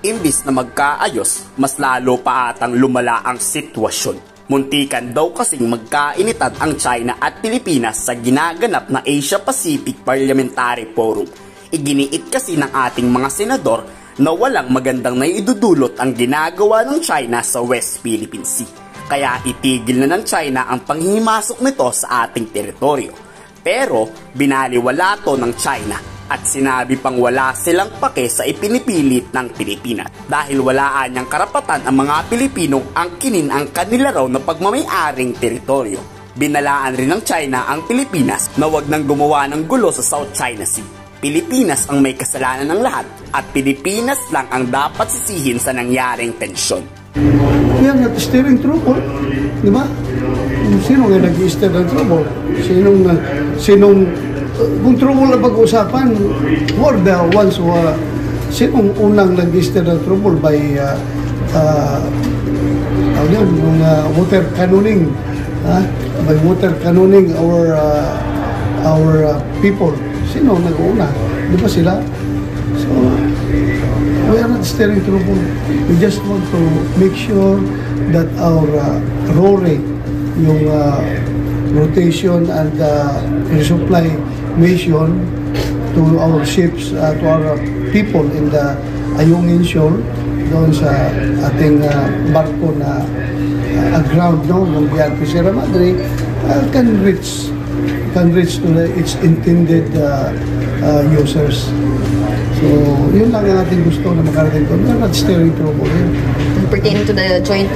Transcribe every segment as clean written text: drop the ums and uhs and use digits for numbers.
imbis na magkaayos, mas lalo pa atang lumala ang sitwasyon. Muntikan daw kasing magkainitan ang China at Pilipinas sa ginaganap na Asia-Pacific Parliamentary Forum. Iginiit kasi ng ating mga senador na walang magandang naidudulot ang ginagawa ng China sa West Philippine Sea. Kaya itigil na ng China ang panghihimasok nito sa ating teritoryo. Pero binaliwala to ng China at sinabi pang wala silang pake sa ipinipilit ng Pilipinas dahil walaan niyang karapatan ang mga Pilipinong angkinin ang kanila raw na pagmamay-aring teritoryo. Binalaan rin ng China ang Pilipinas na wag nang gumawa ng gulo sa South China Sea. Pilipinas ang may kasalanan ng lahat at Pilipinas lang ang dapat sisihin sa nangyaring tensyon. Yan, at steering trouble, di ba? Sino nga nag-steer ng trouble? Kung trouble na pag-uusapan, who are the ones who sinong unang nag-steer ng trouble by water cannoning, by water cannoning our people? Sino nag-una? Di ba sila? So, we are not steering trouble. We just want to make sure that our RORE, yung rotation and resupply mission to our ships, to our people in the Ayungin Shoal, doon sa ating barko na aground, no, ng BRP Sierra Madre, can reach to its intended users. So, yun lang ang ating gusto na makarating doon. We are not steering trouble here. Pertaining to the joint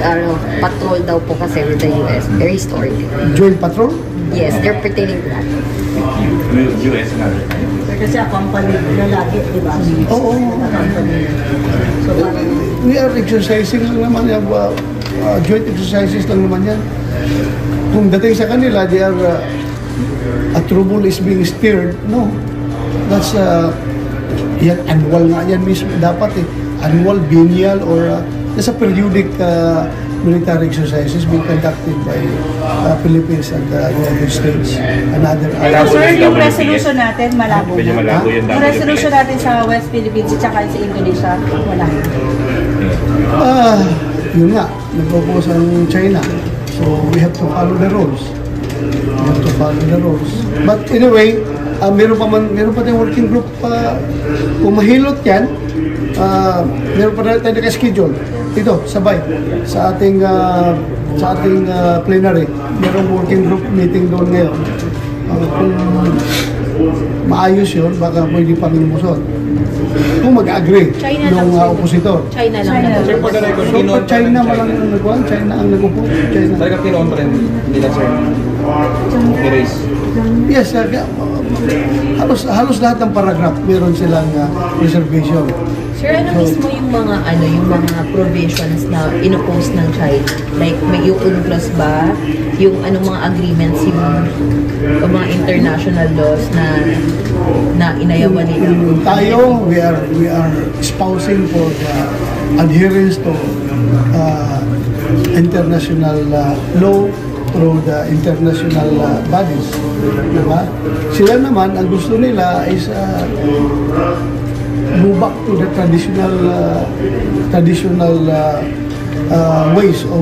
patrol daw po kasi with the US, very historic. Joint patrol? Yes, they're pertaining to that. US nga. Kasi company na lagi, di ba? Oo. So, we are exercising lang naman yan. Joint exercises lang naman yan. Kung dating sa kanila, they are a trouble is being steered. No. That's yan, annual nga yan mismo. Dapat annual, biennial, or there's a periodic military exercises being conducted by Philippines and the United States and other. Sir, yung resolution natin, malabo Medyo malabo na. Yung resolution natin sa West Philippines at saka sa Indonesia, wala. Yun nga, nag-propose ang China. So, we have to follow the rules. But anyway, meron pa tayong working group. Kung mahilot yan, meron pa tayo naka-schedule. Ito, sabay, sa ating plenary. Merong working group meeting doon ngayon. Kung maayos yun, baka pwede pang lumusot. Kung mag-agree yung opositor. China lang. So, China malang nagkuhan, China ang nag-upo. Talaga pinontra rin nila, sir. Erase. Yes, halos lahat ng paragraph meron silang reservation. Sir, ano mismo yung mga provisions na inopose ng China? Like, may yung UNCLOS ba? Yung mga agreements, yung mga international laws na inayawan nila? Tayo, we are espousing for adherence to international law through the international bodies. Diba? Sila naman, ang gusto nila is move back to the traditional ways of